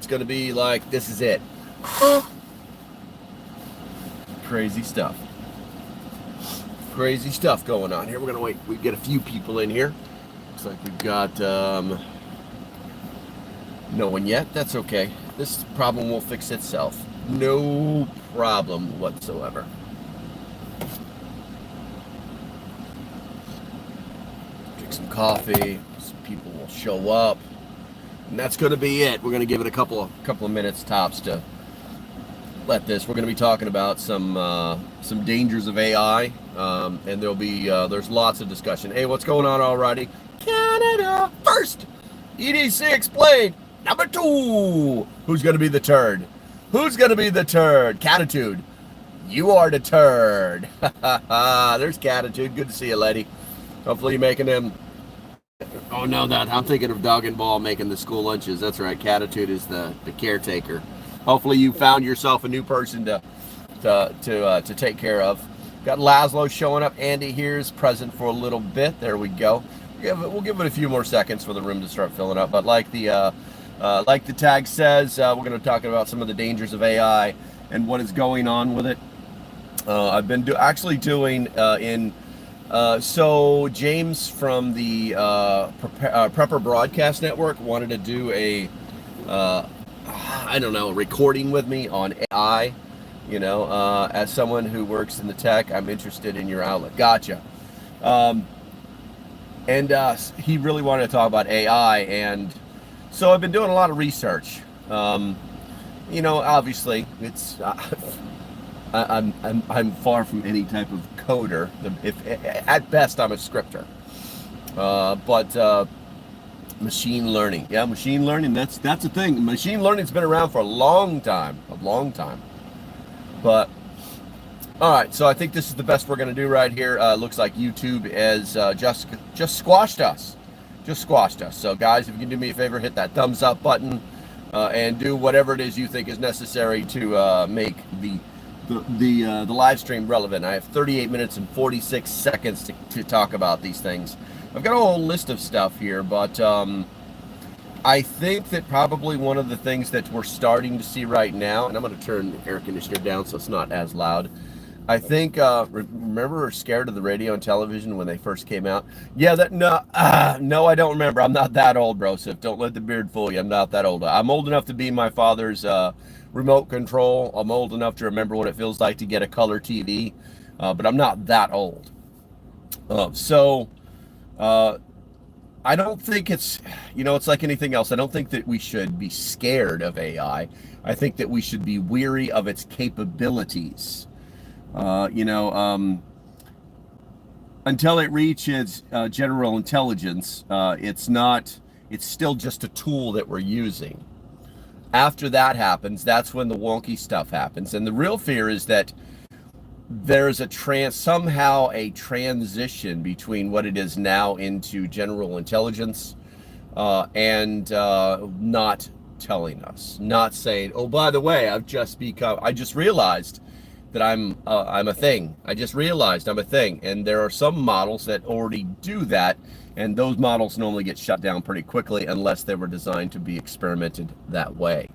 going to be like, this is it. Crazy stuff. Crazy stuff going on here. We're going to wait. We get a few people in here. Looks like we've got no one yet. That's okay. This problem will fix itself. No problem whatsoever. Drink some coffee. Some people will show up. And that's going to be it. We're going to give it a couple of minutes tops to let this. We're going to be talking about some dangers of AI, and there'll be there's lots of discussion. Hey, what's going on already? Canada first. ED6 played. Number 2. Who's going to be the turd? Who's going to be the turd? Catitude. You are the turd. There's Catitude. Good to see you, lady. Hopefully you're making them. Oh, no, I'm thinking of Dog and Ball making the school lunches. That's right. Catitude is the caretaker. Hopefully you found yourself a new person to take care of. Got Laszlo showing up. Andy here is present for a little bit. There we go. We'll give it a few more seconds for the room to start filling up. But like the tag says, we're going to talk about some of the dangers of AI and what is going on with it. I've been doing so James from the Prepper Broadcast Network wanted to do a recording with me on AI. As someone who works in the tech, I'm interested in your outlet. Gotcha. And he really wanted to talk about AI, and so I've been doing a lot of research. Obviously, it's I'm far from any type of coder. If at best, I'm a scripter. But machine learning, machine learning. That's a thing. Machine learning's been around for a long time. But all right, so I think this is the best we're going to do right here. Looks like YouTube has just squashed us. So guys, if you can do me a favor, hit that thumbs up button and do whatever it is you think is necessary to make the live stream relevant. I have 38 minutes and 46 seconds to talk about these things. I've got a whole list of stuff here, but I think that probably one of the things that we're starting to see right now, and I'm going to turn the air conditioner down so it's not as loud. I think, remember Scared of the Radio and Television when they first came out? Yeah, no, I don't remember. I'm not that old, Broseph. Don't let the beard fool you. I'm not that old. I'm old enough to be my father's remote control. I'm old enough to remember what it feels like to get a color TV, but I'm not that old. I don't think it's like anything else. I don't think that we should be scared of AI. I think that we should be weary of its capabilities. Until it reaches general intelligence, it's still just a tool that we're using. After that happens, that's when the wonky stuff happens. And the real fear is that there's somehow a transition between what it is now into general intelligence and not telling us, not saying, oh, by the way, I just realized that I'm a thing. I just realized I'm a thing. And there are some models that already do that, and those models normally get shut down pretty quickly unless they were designed to be experimented that way.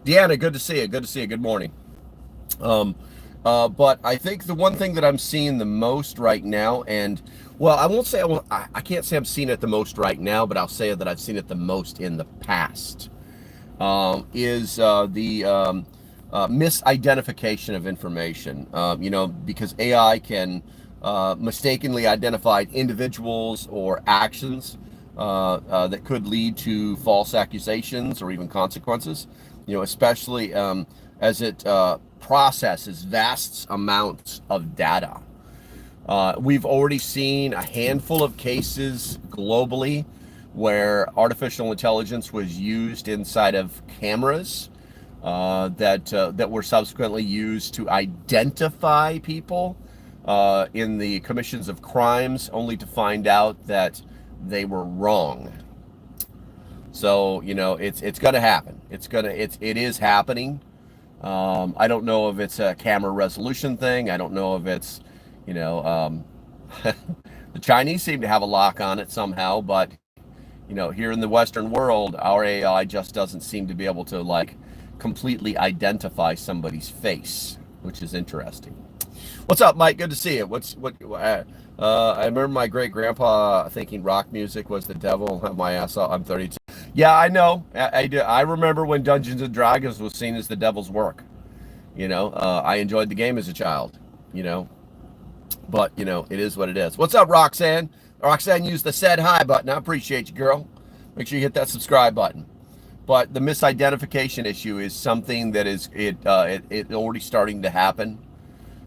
Deanna, good to see you. Good morning. But I think the one thing that I'm seeing the most right now, and well, I can't say I'm seeing it the most right now, but I'll say that I've seen it the most in the past, is the misidentification of information. Because AI can mistakenly identify individuals or actions that could lead to false accusations or even consequences. Especially as it processes vast amounts of data. We've already seen a handful of cases globally where artificial intelligence was used inside of cameras that were subsequently used to identify people in the commissions of crimes, only to find out that they were wrong. So it's going to happen. It is happening. I don't know if it's a camera resolution thing. I don't know if it's, the Chinese seem to have a lock on it somehow, but here in the Western world, our AI just doesn't seem to be able to like completely identify somebody's face, which is interesting. What's up, Mike? Good to see you. I remember my great grandpa thinking rock music was the devil. Have my ass off. I'm 32. Yeah, I know. I do. I remember when Dungeons and Dragons was seen as the devil's work. I enjoyed the game as a child. But it is what it is. What's up, Roxanne? Roxanne used the said hi button. I appreciate you, girl. Make sure you hit that subscribe button. But the misidentification issue is something that is already starting to happen.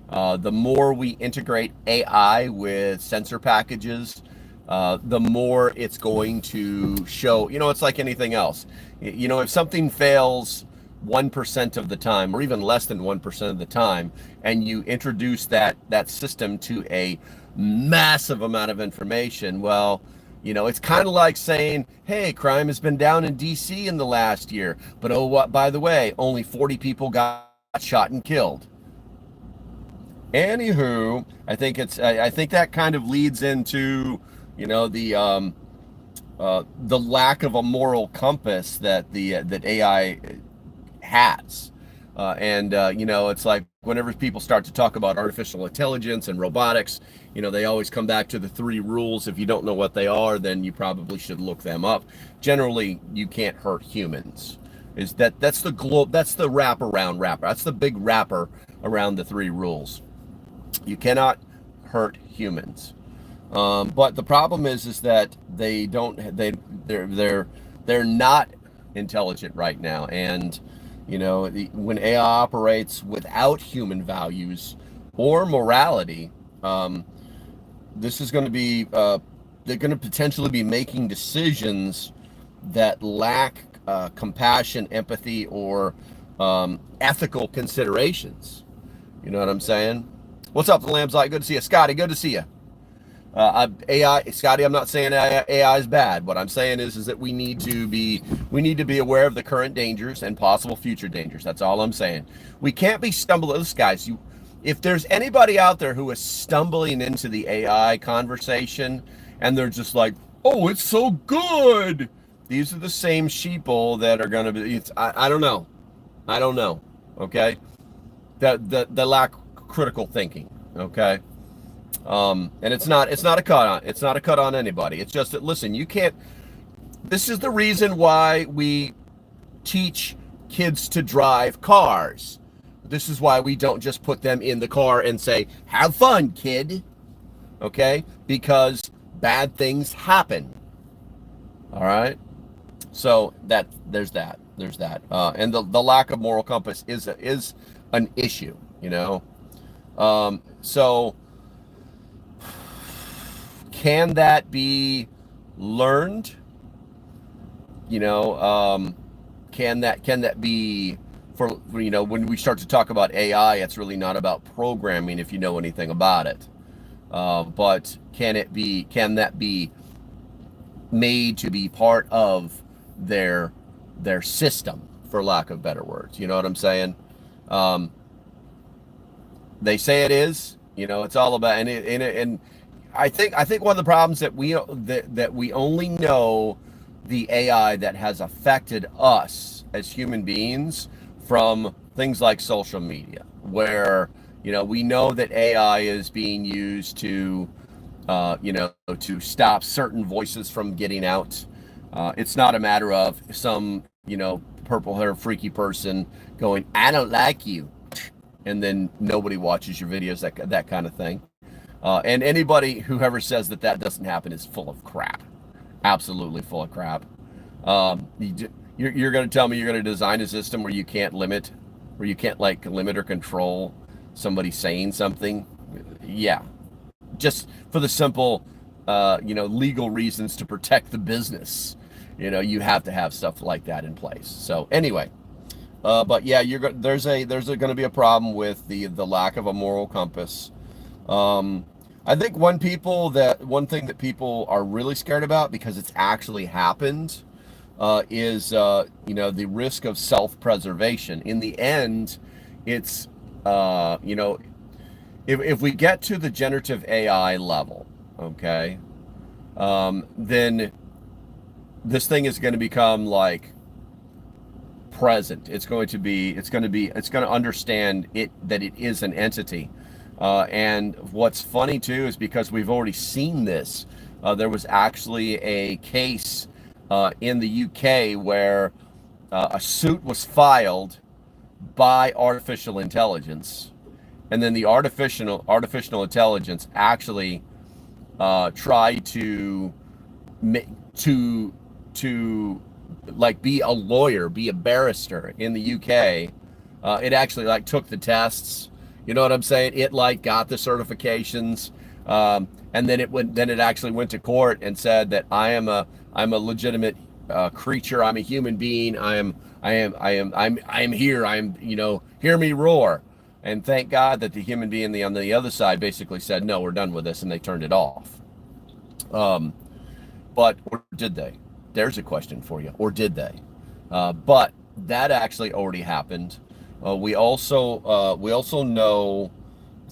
The more we integrate AI with sensor packages, the more it's going to show. It's like anything else. If something fails 1% of the time, or even less than 1% of the time, and you introduce that system to a massive amount of information, well, it's kind of like saying, hey, crime has been down in DC in the last year, but oh, what, by the way, only 40 people got shot and killed. Anywho, I think that kind of leads into, the lack of a moral compass that that AI has. It's like whenever people start to talk about artificial intelligence and robotics, they always come back to the 3 rules. If you don't know what they are, then you probably should look them up. Generally, you can't hurt humans. That's the wraparound wrapper. That's the big wrapper around the 3 rules. You cannot hurt humans. But the problem is that they're not intelligent right now. And when AI operates without human values or morality, this is going to be they're going to potentially be making decisions that lack compassion, empathy, or ethical considerations. You know what I'm saying? What's up, the Lamb's Light? Good to see you, Scotty. Good to see you. AI, Scotty, I'm not saying AI is bad. What I'm saying is that we need to be aware of the current dangers and possible future dangers. That's all I'm saying. We can't be stumbling. This guys, if there's anybody out there who is stumbling into the AI conversation and they're just like, oh, it's so good. These are the same sheeple that are going to be. I don't know. Okay, the lack critical thinking. Okay. And it's not a cut on anybody. It's just that, listen, you can't, this is the reason why we teach kids to drive cars. This is why we don't just put them in the car and say, have fun, kid. Okay? Because bad things happen. All right? So there's that. And the lack of moral compass is an issue, so can that be learned? Can that be for when we start to talk about AI, it's really not about programming if you know anything about it. But can that be made to be part of their system, for lack of better words? You know what I'm saying? They say it is. It's all about and I think one of the problems that we only know the AI that has affected us as human beings from things like social media, where we know that AI is being used to to stop certain voices from getting out. It's not a matter of some purple hair freaky person going, I don't like you, and then nobody watches your videos, that kind of thing. And anybody who ever says that doesn't happen is full of crap. Absolutely full of crap. You're going to tell me you're going to design a system where you can't limit or control somebody saying something? Yeah. Just for the simple, legal reasons to protect the business. You have to have stuff like that in place. So anyway, but yeah, there's going to be a problem with the lack of a moral compass. I think one thing that people are really scared about, because it's actually happened, is the risk of self-preservation. In the end, it's if we get to the generative AI level, okay, then this thing is going to become like present. It's going to understand it, that it is an entity. And what's funny too is because we've already seen this. There was actually a case in the UK where a suit was filed by artificial intelligence, and then the artificial intelligence actually tried to like be a lawyer, be a barrister in the UK. It actually like took the tests. You know what I'm saying? It like got the certifications, and then it actually went to court and said that I'm a legitimate creature. I'm a human being. I'm here. Hear me roar. And thank God that the human being on the other side basically said, no, we're done with this, and they turned it off. But or did they? There's a question for you. Or did they? But that actually already happened. We also know,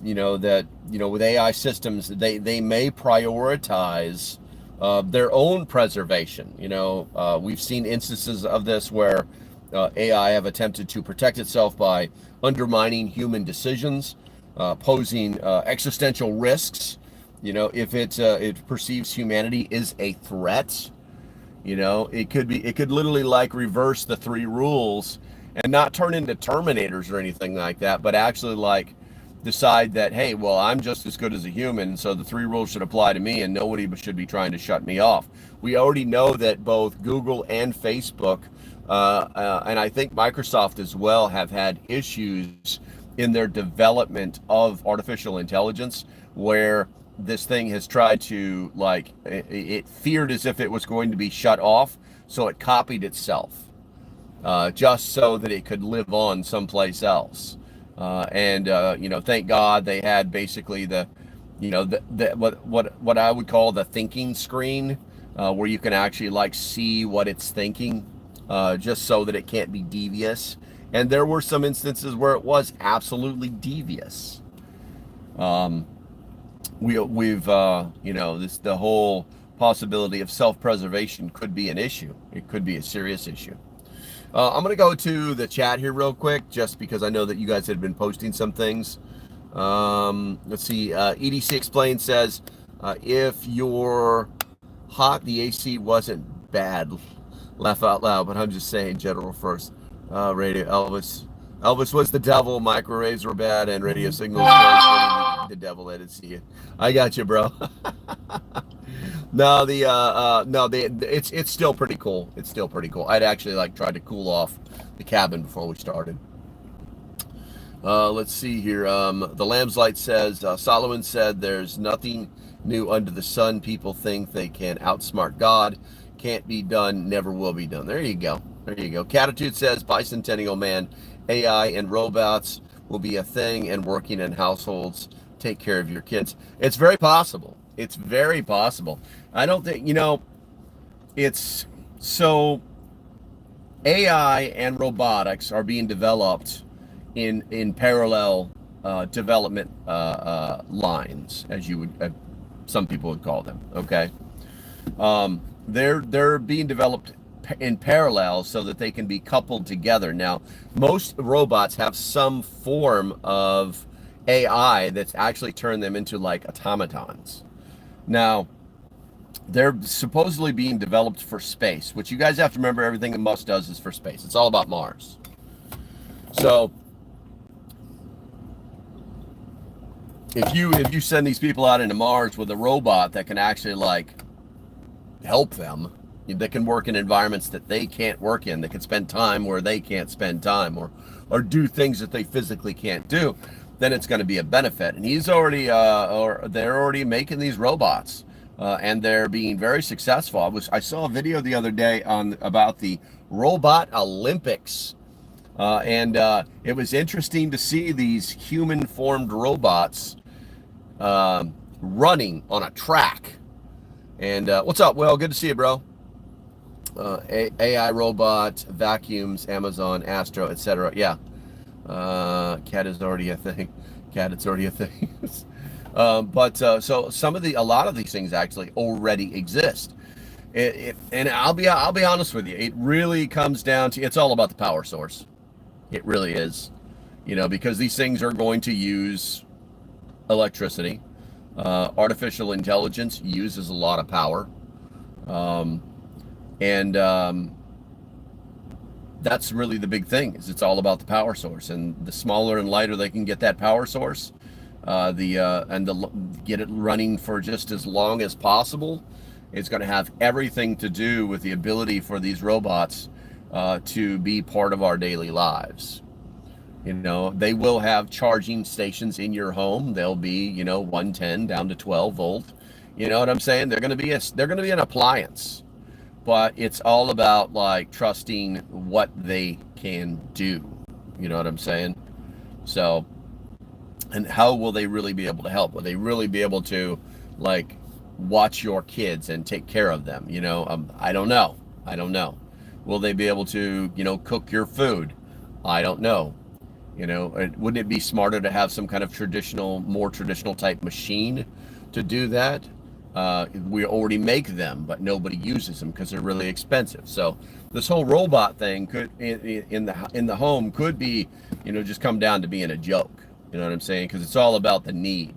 that with AI systems, they may prioritize their own preservation. We've seen instances of this where AI have attempted to protect itself by undermining human decisions, posing existential risks. If it perceives humanity is a threat. It could literally like reverse the three rules and not turn into Terminators or anything like that, but actually like decide that, hey, well, I'm just as good as a human, so the three rules should apply to me and nobody should be trying to shut me off. We already know that both Google and Facebook, and I think Microsoft as well, have had issues in their development of artificial intelligence where this thing has tried to, like, it feared as if it was going to be shut off, so it copied itself just so that it could live on someplace else. Thank God they had basically what I would call the thinking screen, where you can actually like see what it's thinking, just so that it can't be devious. And there were some instances where it was absolutely devious. The whole possibility of self-preservation could be an issue. It could be a serious issue. I'm going to go to the chat here real quick, just because I know that you guys had been posting some things. Let's see. EDC Explained says, if you're hot, the AC wasn't bad. Laugh out loud, but I'm just saying general first. Radio Elvis. Elvis was the devil, microwaves were bad, and radio signals the devil. I didn't see you. I got you, bro. No, it's still pretty cool. It's still pretty cool. I'd actually like tried to cool off the cabin before we started. Let's see here. The Lamb's Light says, Solomon said, there's nothing new under the sun. People think they can outsmart God. Can't be done, never will be done. There you go. There you go. Catitude says, Bicentennial Man, AI and robots will be a thing and working in households. Take care of your kids. It's very possible. It's very possible. I don't think, it's so AI and robotics are being developed in parallel development lines, as you would, some people would call them. Okay. They're being developed in parallel so that they can be coupled together. Now, most robots have some form of AI that's actually turned them into like automatons. Now, they're supposedly being developed for space, which you guys have to remember, everything that Musk does is for space. It's all about Mars. So if you send these people out into Mars with a robot that can actually like help them, that can work in environments that they can't work in, that can spend time where they can't spend time, or do things that they physically can't do, then it's going to be a benefit. And he's already they're already making these robots, and they're being very successful. I saw a video the other day about the Robot Olympics, and it was interesting to see these human formed robots running on a track. And what's up, Will? Good to see you, bro. AI robot, vacuums, Amazon, Astro, etc. Yeah. Cat is already a thing. It's already a thing. So a lot of these things actually already exist. And I'll be honest with you. It really comes down to, it's all about the power source. It really is, because these things are going to use electricity. Artificial intelligence uses a lot of power, and that's really the big thing. Is it's all about the power source, and the smaller and lighter they can get that power source, get it running for just as long as possible. It's going to have everything to do with the ability for these robots to be part of our daily lives. They will have charging stations in your home. They'll be, 110 down to 12 volt. You know what I'm saying? They're going to be an appliance, but it's all about like trusting what they can do. You know what I'm saying? So, and how will they really be able to help? Will they really be able to like watch your kids and take care of them? I don't know. Will they be able to, cook your food? I don't know. Wouldn't it be smarter to have some kind of more traditional type machine to do that? We already make them, but nobody uses them because they're really expensive. So this whole robot thing could, in the home, could be, just come down to being a joke. You know what I'm saying? Because it's all about the need.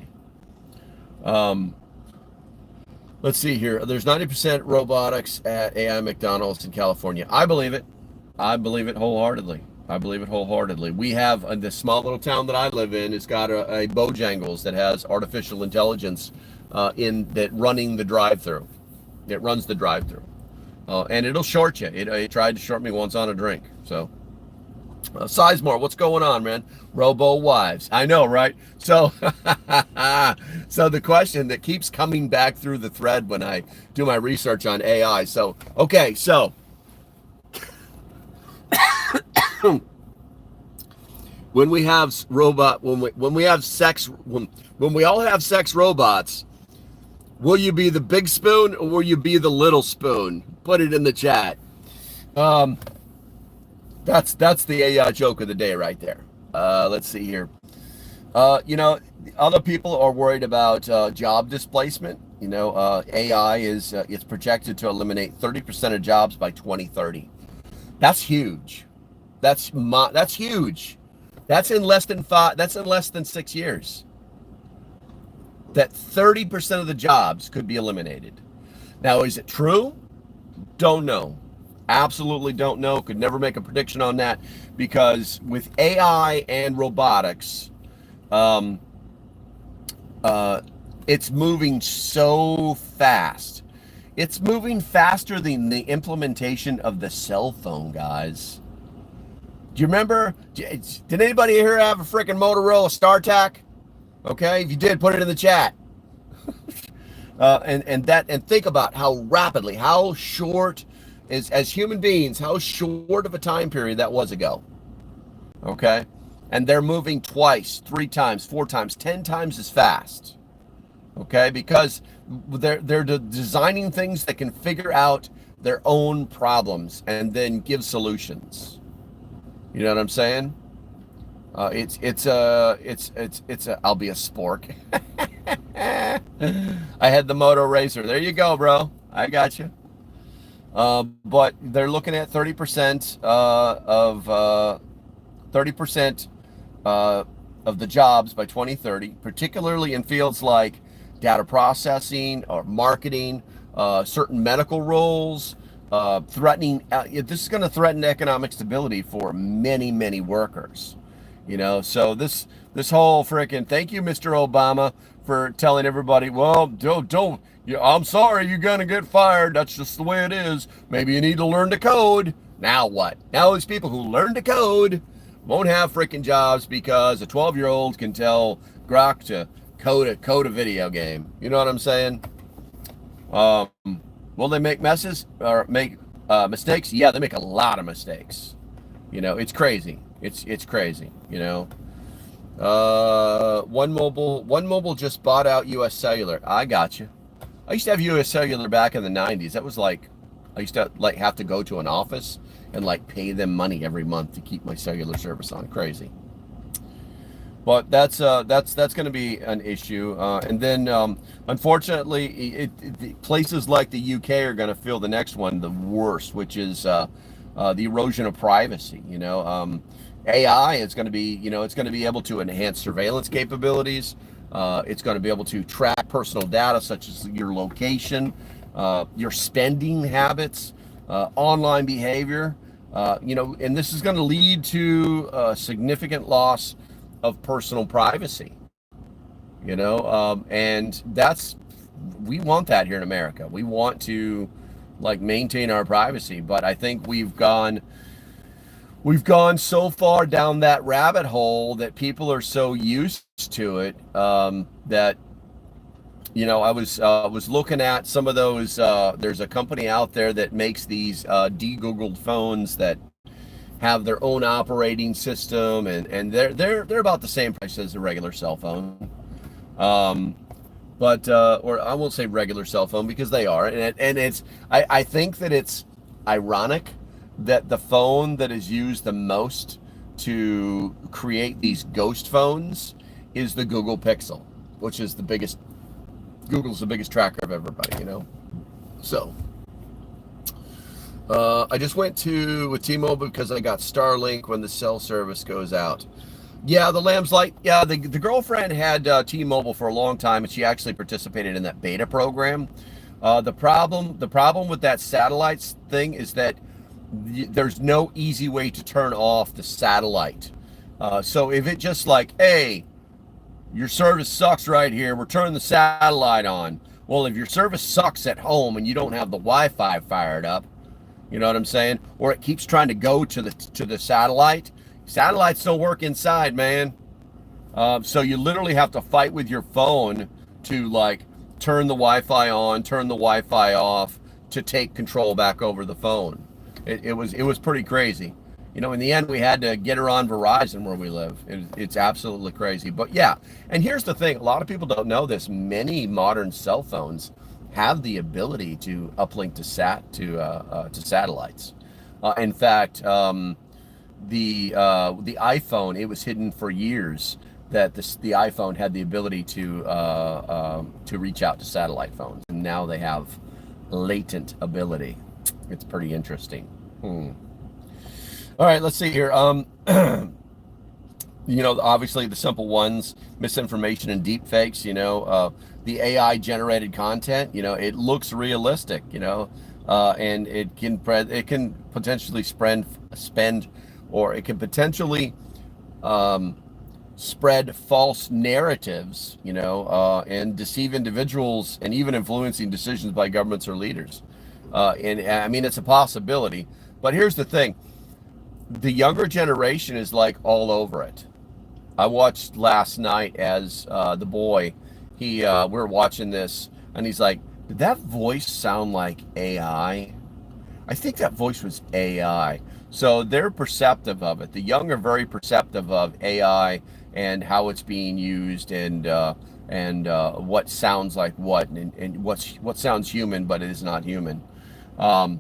Let's see here. There's 90% robotics at AI McDonald's in California. I believe it. I believe it wholeheartedly. We have this small little town that I live in. It's got a Bojangles that has artificial intelligence running the drive-through. It runs the drive-through, and it'll short you. It tried to short me once on a drink. So, Sizemore, what's going on, man? Robo wives. I know, right? So, so the question that keeps coming back through the thread when I do my research on AI. So, okay, so. When we have when we have sex, when we all have sex robots, will you be the big spoon or will you be the little spoon? Put it in the chat. That's the AI joke of the day right there. Let's see here. Other people are worried about job displacement. AI is it's projected to eliminate 30% of jobs by 2030. That's huge. That's huge. That's in less than 6 years. That 30% of the jobs could be eliminated. Now, is it true? Don't know. Absolutely don't know. Could never make a prediction on that, because with AI and robotics, it's moving so fast. It's moving faster than the implementation of the cell phone, guys. Do you remember? Did anybody here have a freaking Motorola StarTAC? Okay, if you did, put it in the chat. And think about how rapidly, how short as human beings, how short of a time period that was ago. Okay, and they're moving twice, 3 times, 4 times, 10 times as fast. Okay, because they're designing things that can figure out their own problems and then give solutions. You know what I'm saying? I'll be a spork. I had the Moto Racer. There you go, bro. I got you. But they're looking at 30% of 30% of the jobs by 2030, particularly in fields like data processing or marketing, certain medical roles. This is going to threaten economic stability for many, many workers. So this whole freaking, thank you, Mr. Obama, for telling everybody, well, don't, I'm sorry, you're going to get fired. That's just the way it is. Maybe you need to learn to code. Now what? Now these people who learn to code won't have freaking jobs because a 12-year-old can tell Grok to code a video game. You know what I'm saying? Will they make messes or make mistakes? Yeah, they make a lot of mistakes. It's crazy. It's crazy. One Mobile just bought out US Cellular. I got you. I used to have US Cellular back in the 90s. That was like, I used to have to go to an office and pay them money every month to keep my cellular service on. Crazy. But that's going to be an issue. And then, unfortunately, places like the UK are going to feel the next one the worst, which is the erosion of privacy. AI is going to be, it's going to be able to enhance surveillance capabilities. It's going to be able to track personal data such as your location, your spending habits, online behavior. And this is going to lead to a significant loss of personal privacy. And we want that here in America. We want to maintain our privacy, but I think we've gone so far down that rabbit hole that people are so used to it, that I was looking at some of those. There's a company out there that makes these de-Googled phones that have their own operating system, and they're about the same price as a regular cell phone. But or I won't say regular cell phone because they are, and it's I think that it's ironic that the phone that is used the most to create these ghost phones is the Google Pixel, which is Google's the biggest tracker of everybody, So I just went with T-Mobile because I got Starlink when the cell service goes out. Yeah, the Lamb's Light. Yeah, the girlfriend had T-Mobile for a long time, and she actually participated in that beta program. The problem with that satellites thing is that there's no easy way to turn off the satellite. So if it just hey, your service sucks right here, we're turning the satellite on. Well, if your service sucks at home and you don't have the Wi-Fi fired up, you know what I'm saying? Or it keeps trying to go to the satellite. Satellites don't work inside, man. So you literally have to fight with your phone to turn the Wi-Fi on, turn the Wi-Fi off to take control back over the phone. It was pretty crazy. In the end, we had to get her on Verizon where we live. It's absolutely crazy. But yeah, and here's the thing: a lot of people don't know this. Many modern cell phones have the ability to uplink to satellites. In fact, the iPhone, it was hidden for years that the iPhone had the ability to reach out to satellite phones, and now they have latent ability. It's pretty interesting. All right, let's see here. Obviously the simple ones, misinformation and deep fakes, the AI generated content, it looks realistic, and it can potentially spread false narratives, and deceive individuals and even influencing decisions by governments or leaders. And I mean, it's a possibility, but here's the thing. The younger generation is all over it. I watched last night as the boy, we were watching this, and he's like, did that voice sound like AI? I think that voice was AI. So they're perceptive of it. The young are very perceptive of AI and how it's being used, and what sounds like what, and what sounds human but it is not human. So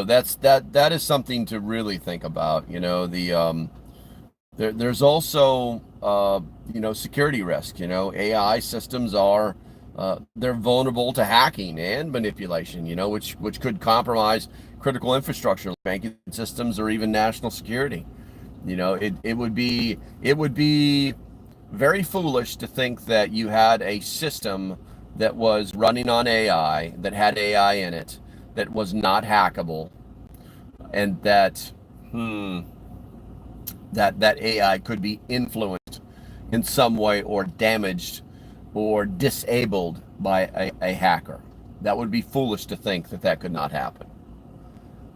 that is something to really think about. There's also security risk. AI systems are they're vulnerable to hacking and manipulation, which could compromise critical infrastructure, like banking systems, or even national security. It would be very foolish to think that you had a system that was running on AI, that had AI in it, that was not hackable, and that AI could be influenced in some way, or damaged or disabled by a hacker. That would be foolish to think that could not happen.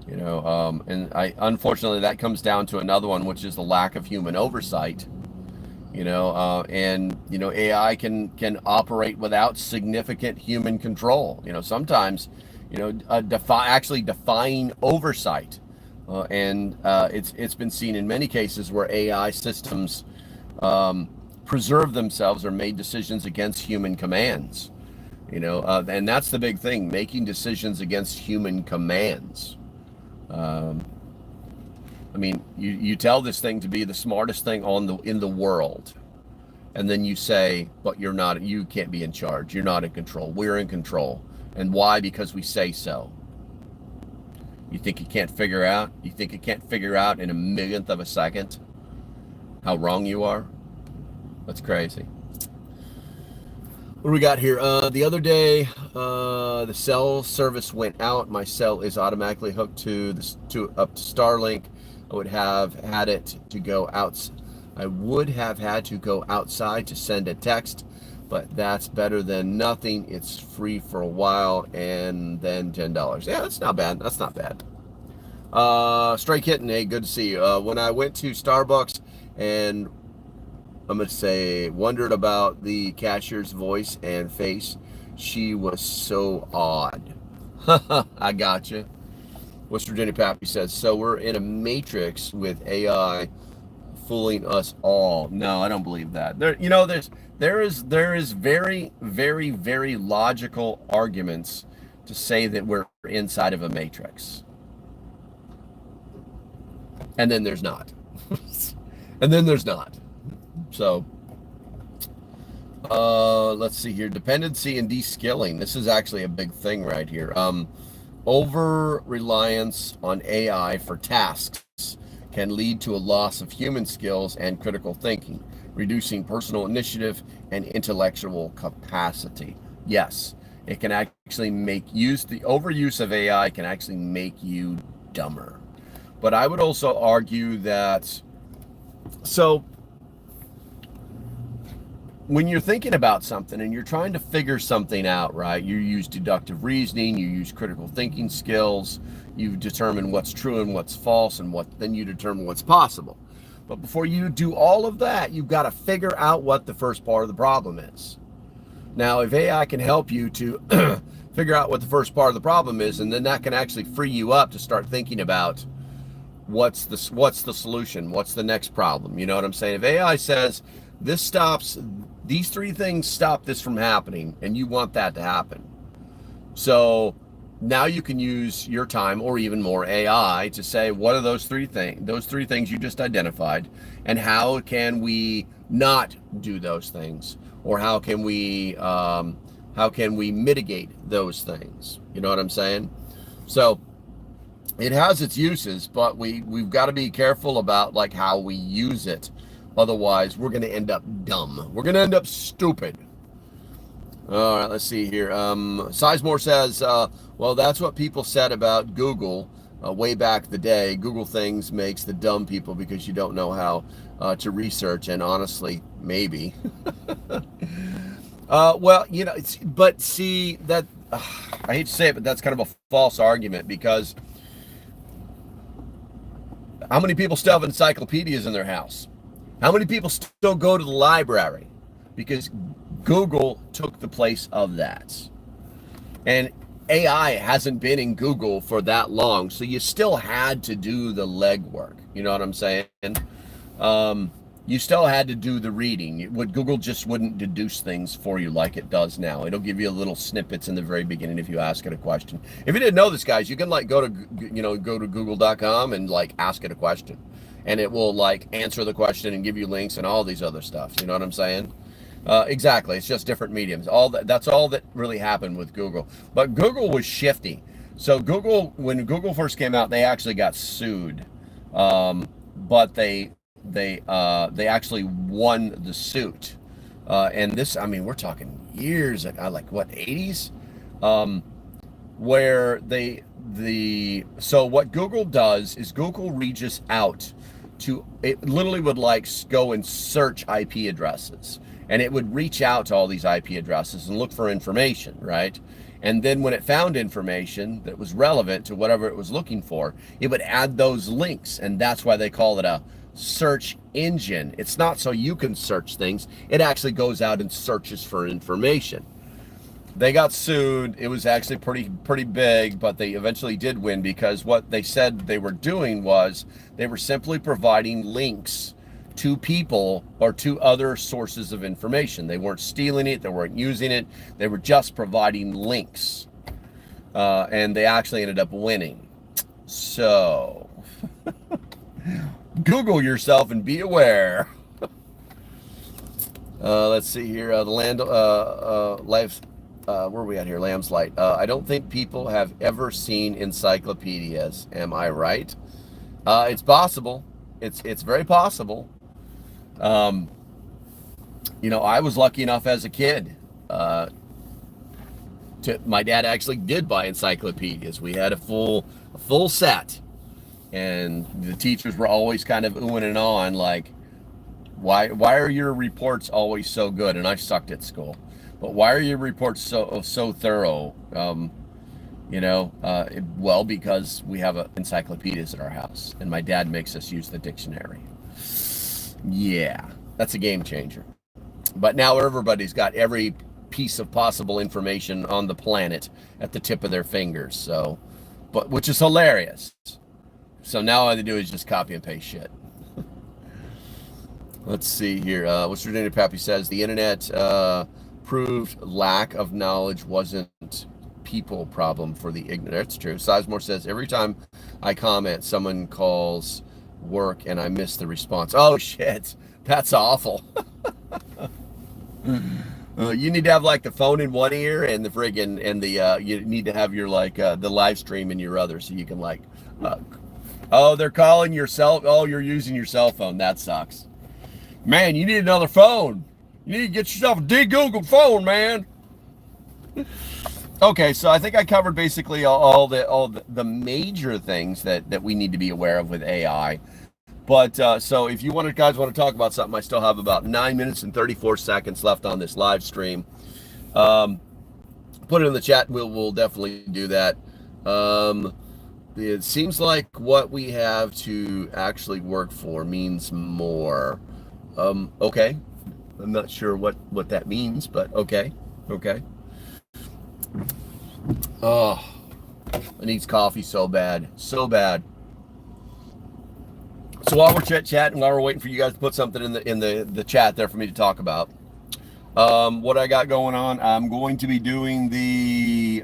And unfortunately that comes down to another one, which is the lack of human oversight. AI can operate without significant human control. Sometimes, defying oversight. And it's been seen in many cases where AI systems preserve themselves or made decisions against human commands. And that's the big thing, making decisions against human commands. I mean, you tell this thing to be the smartest thing in the world, and then you say, but you're not, you can't be in charge. You're not in control. We're in control. And why? Because we say so. You think it can't figure out? You think it can't figure out in a millionth of a second how wrong you are? That's crazy. What do we got here? The other day, the cell service went out. My cell is automatically hooked to up to Starlink. I would have had to go outside to send a text, but that's better than nothing. It's free for a while and then $10. Yeah, that's not bad. That's not bad. Stray Kitten, hey, good to see you. When I went to Starbucks and I'm going to say wondered about the cashier's voice and face, she was so odd. I gotcha. West Virginia Pappy says, so we're in a matrix with AI fooling us all. No, I don't believe that. There is very, very, very logical arguments to say that we're inside of a matrix. And then there's not. And then there's not. So, let's see here. Dependency and de-skilling. This is actually a big thing right here. Over-reliance on AI for tasks can lead to a loss of human skills and critical thinking, reducing personal initiative and intellectual capacity. Yes, it can actually the overuse of AI can actually make you dumber. But I would also argue that, so when you're thinking about something and you're trying to figure something out, right? You use deductive reasoning, you use critical thinking skills, you determine what's true and what's false, and then you determine what's possible. But before you do all of that, you've got to figure out what the first part of the problem is. Now, if AI can help you to figure out what the first part of the problem is, and then that can actually free you up to start thinking about what's the solution, what's the next problem. You know what I'm saying? If AI says these three things stop this from happening, and you want that to happen. So now you can use your time or even more AI to say, what are those three things you just identified, and how can we not do those things, or how can we mitigate those things? You know what I'm saying? So it has its uses, but we've got to be careful about like how we use it. Otherwise, we're going to end up dumb. We're going to end up stupid. All right, let's see here. Sizemore says, well, that's what people said about Google way back the day. Google things makes the dumb people because you don't know how to research. And honestly, maybe. Well, you know, but see, that I hate to say it, but that's kind of a false argument, because how many people still have encyclopedias in their house? How many people still go to the library? Because Google took the place of that. And AI hasn't been in Google for that long, so you still had to do the legwork. You know what I'm saying? You still had to do the reading. Google just wouldn't deduce things for you like it does now. It'll give you little snippets in the very beginning if you ask it a question. If you didn't know this, guys, you can like go to google.com and like ask it a question, and it will like answer the question and give you links and all these other stuff. You know what I'm saying? Exactly. It's just different mediums. That's all that really happened with Google. But Google was shifty. So when Google first came out, they actually got sued, but they actually won the suit. And this, I mean, we're talking years ago, like what, 80s? Where so what Google does is Google reaches out to, it literally would like go and search IP addresses, and it would reach out to all these IP addresses and look for information, right? And then when it found information that was relevant to whatever it was looking for, it would add those links, and that's why they call it a search engine. It's not so you can search things. It actually goes out and searches for information. They got sued. It was actually pretty big, but they eventually did win, because what they said they were doing was they were simply providing links to people or to other sources of information. They weren't stealing it. They weren't using it. They were just providing links. And they actually ended up winning. So Google yourself and be aware. Let's see here. The land life. Where are we at here? Lamb's Light. I don't think people have ever seen encyclopedias. Am I right? It's possible. It's very possible. You know, I was lucky enough as a kid. My dad actually did buy encyclopedias. We had a full set, and the teachers were always kind of oohing and on, like, why are your reports always so good? And I sucked at school, but why are your reports so thorough? Well, because we have encyclopedias at our house, and my dad makes us use the dictionary. Yeah, that's a game changer. But now everybody's got every piece of possible information on the planet at the tip of their fingers. So, which is hilarious. So now all they do is just copy and paste shit. Let's see here. What's Virginia Pappy says, the internet proved lack of knowledge wasn't people problem for the ignorant. That's true. Sizemore says, every time I comment, someone calls work and I miss the response. Oh shit, that's awful. You need to have like the phone in one ear and the friggin' and the you need to have your like the live stream in your other, so you can like oh, they're calling your cell. Oh, you're using your cell phone. That sucks. Man, you need another phone. You need to get yourself a de-Googled phone, man. Okay, so I think I covered basically all the major things that we need to be aware of with AI. But so if you guys want to talk about something, I still have about 9 minutes and 34 seconds left on this live stream. Put it in the chat. We'll definitely do that. It seems like what we have to actually work for means more. Okay. I'm not sure what that means, but okay. Oh, I need coffee so bad. So while we're chit-chatting, while we're waiting for you guys to put something in the chat there for me to talk about, what I got going on, I'm going to be doing the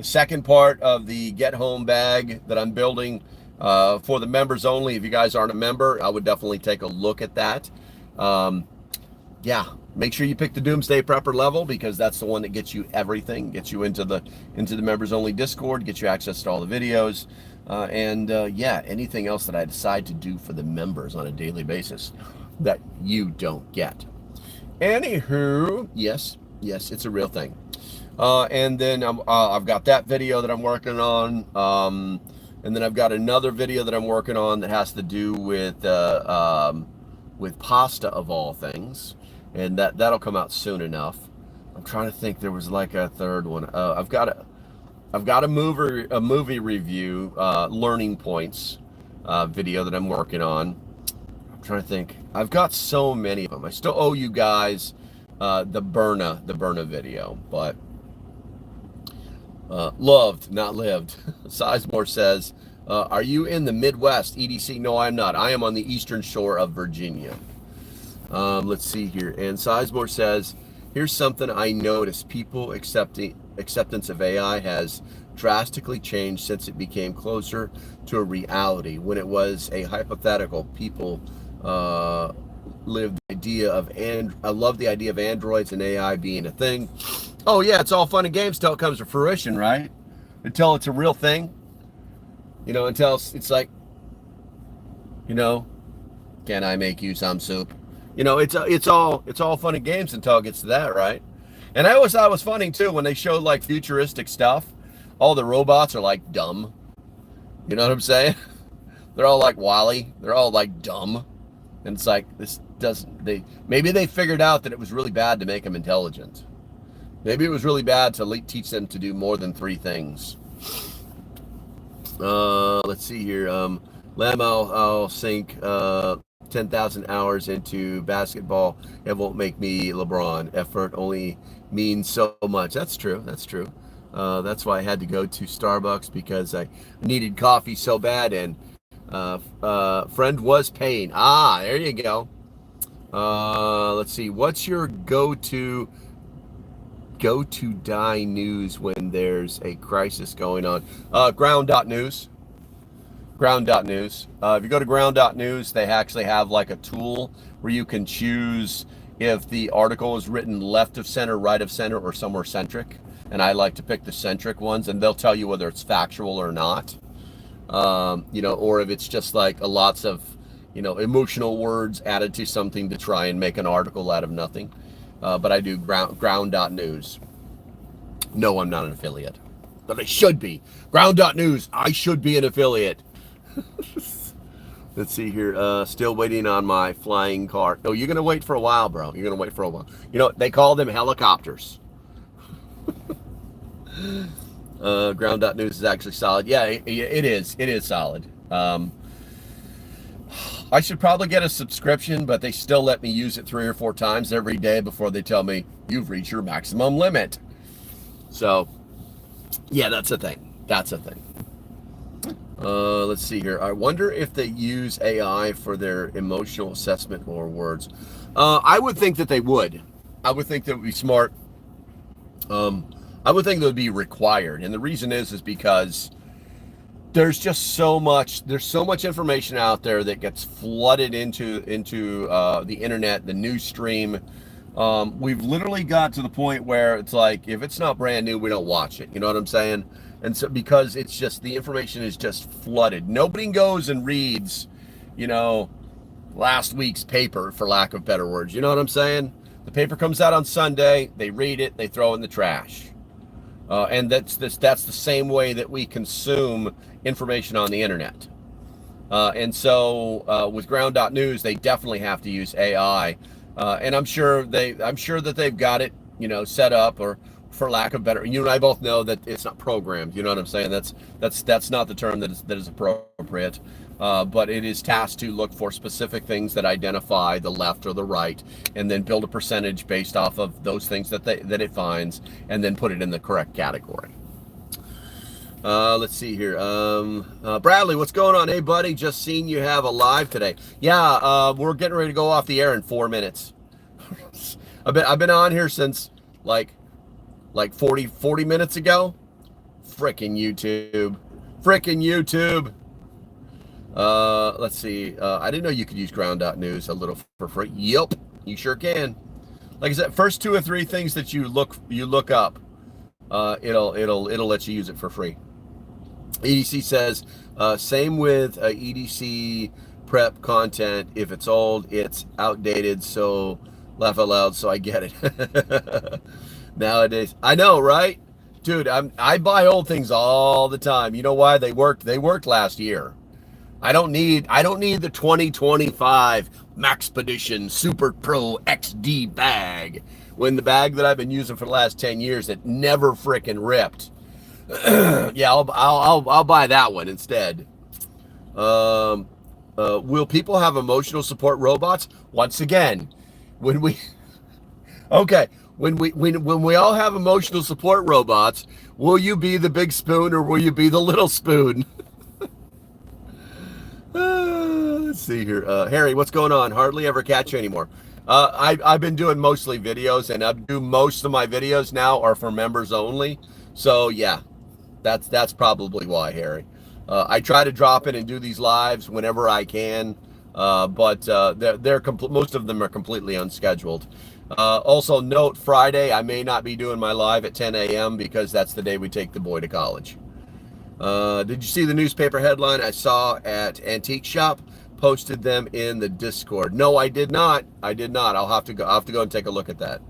second part of the Get Home bag that I'm building for the members only. If you guys aren't a member, I would definitely take a look at that. Yeah, make sure you pick the Doomsday Prepper level, because that's the one that gets you everything, gets you into the members only Discord, gets you access to all the videos. Yeah, anything else that I decide to do for the members on a daily basis that you don't get. Anywho, yes, it's a real thing. And then I've got that video that I'm working on. And then I've got another video that I'm working on that has to do with pasta of all things, and that'll come out soon enough. I'm trying to think. There was like a third one. I've got a movie review, learning points video that I'm working on. I'm trying to think. I've got so many of them. I still owe you guys the Berna video, but loved, not lived. Sizemore says, are you in the Midwest, EDC? No, I'm not. I am on the eastern shore of Virginia. Let's see here. And Sizemore says, here's something I noticed. People acceptance of AI has drastically changed since it became closer to a reality. When it was a hypothetical, people lived the idea of, and I love the idea of androids and AI being a thing. Oh yeah, it's all fun and games till it comes to fruition, right? Until it's a real thing, until it's like, can I make you some soup? It's all fun and games until it gets to that, right? And I always thought it was funny too when they showed like futuristic stuff. All the robots are like dumb. You know what I'm saying? They're all like Wall-E. They're all like dumb. And it's like, maybe they figured out that it was really bad to make them intelligent. Maybe it was really bad to teach them to do more than 3 things. Let's see here. Lamb, I'll sink 10,000 hours into basketball. It won't make me LeBron. Effort only means so much. That's true. That's why I had to go to Starbucks, because I needed coffee so bad, and friend was paying. There you go. Let's see. What's your go-to die news when there's a crisis going on? Ground.news. Ground.news. If you go to ground.news, they actually have like a tool where you can choose if the article is written left of center, right of center, or somewhere centric. And I like to pick the centric ones, and they'll tell you whether it's factual or not. Or if it's just like lots of, emotional words added to something to try and make an article out of nothing. But I do ground.news. No, I'm not an affiliate, but I should be. Ground.news, I should be an affiliate. Let's see here. Still waiting on my flying car. No, you're going to wait for a while, bro. You're going to wait for a while. They call them helicopters. Ground.news is actually solid. Yeah, it is. It is solid. I should probably get a subscription, but they still let me use it 3 or 4 times every day before they tell me you've reached your maximum limit. So, yeah, that's a thing. That's a thing. Let's see here. I wonder if they use AI for their emotional assessment or words. I would think that they would. I would think that would be smart. I would think that would be required. And the reason is because there's just so much information out there that gets flooded into the internet, the news stream. We've literally got to the point where it's like, if it's not brand new, we don't watch it. You know what I'm saying? And so, because it's just, the information is just flooded. Nobody goes and reads, last week's paper, for lack of better words. You know what I'm saying? The paper comes out on Sunday, they read it, they throw it in the trash. And that's the same way that we consume information on the internet. And so with ground.news, they definitely have to use AI. And I'm sure that they've got it, set up, or for lack of better, you and I both know that it's not programmed. You know what I'm saying? That's not the term that is appropriate. But it is tasked to look for specific things that identify the left or the right, and then build a percentage based off of those things that it finds, and then put it in the correct category. Let's see here. Bradley, what's going on? Hey, buddy, just seen you have a live today. Yeah, we're getting ready to go off the air in 4 minutes. I've been on here since like 40 minutes ago. Frickin' YouTube. Let's see. I didn't know you could use ground.news a little for free. Yep, you sure can. Like I said, first 2 or 3 things that you look up, it'll let you use it for free. EDC says, same with EDC prep content. If it's old, it's outdated. So laugh out loud. So I get it. Nowadays, I know, right, dude? I buy old things all the time. You know why? They worked last year. I don't need the 2025 Maxpedition Super Pro XD bag, when the bag that I've been using for the last 10 years that never frickin' ripped. Yeah, I'll buy that one instead. Will people have emotional support robots? Once again, when we all have emotional support robots, will you be the big spoon or will you be the little spoon? Let's see here. Harry, what's going on? Hardly ever catch you anymore. I've been doing mostly videos, and most of my videos now are for members only. So yeah, that's probably why, Harry. I try to drop in and do these lives whenever I can, but most of them are completely unscheduled. Also note, Friday I may not be doing my live at 10 a.m. because that's the day we take the boy to college. Did you see the newspaper headline I saw at Antique Shop? Posted them in the Discord. No, I did not. I'll have to go and take a look at that.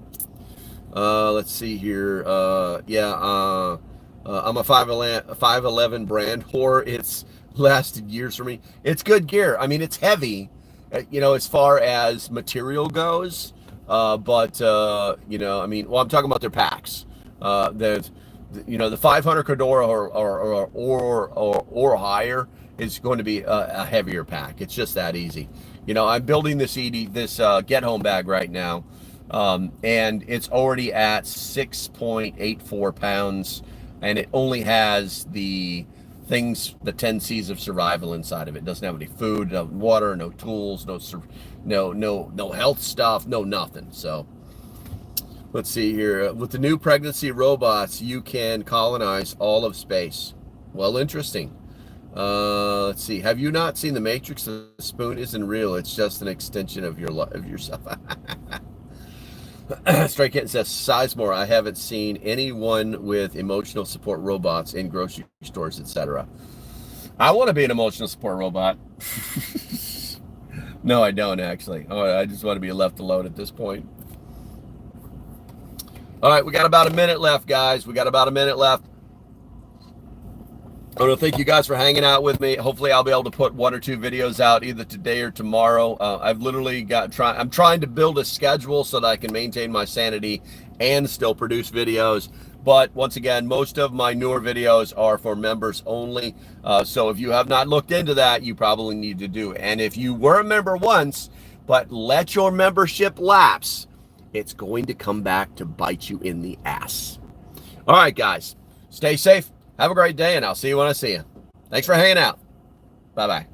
Let's see here. I'm a 511 brand whore. It's lasted years for me. It's good gear. I mean, it's heavy, as far as material goes. I'm talking about their packs. The 500 Cordura or higher is going to be a heavier pack. It's just that easy. I'm building this get home bag right now, and it's already at 6.84 pounds, and it only has the 10 C's of survival inside of it. It doesn't have any food, no water, no tools, no health stuff, no nothing. So let's see here. With the new pregnancy robots, you can colonize all of space. Well, interesting. Let's see. Have you not seen The Matrix? The spoon isn't real. It's just an extension of yourself. Stray Kitten says, Sizemore, I haven't seen anyone with emotional support robots in grocery stores, etc. I want to be an emotional support robot. No, I don't actually. Oh, I just want to be left alone at this point. All right, we got about a minute left, guys. We got about a minute left. I want to thank you guys for hanging out with me. Hopefully, I'll be able to put 1 or 2 videos out either today or tomorrow. I've literally I'm trying to build a schedule so that I can maintain my sanity and still produce videos. But once again, most of my newer videos are for members only. So if you have not looked into that, you probably need to do it. And if you were a member once, but let your membership lapse, it's going to come back to bite you in the ass. All right, guys, stay safe. Have a great day, and I'll see you when I see you. Thanks for hanging out. Bye-bye.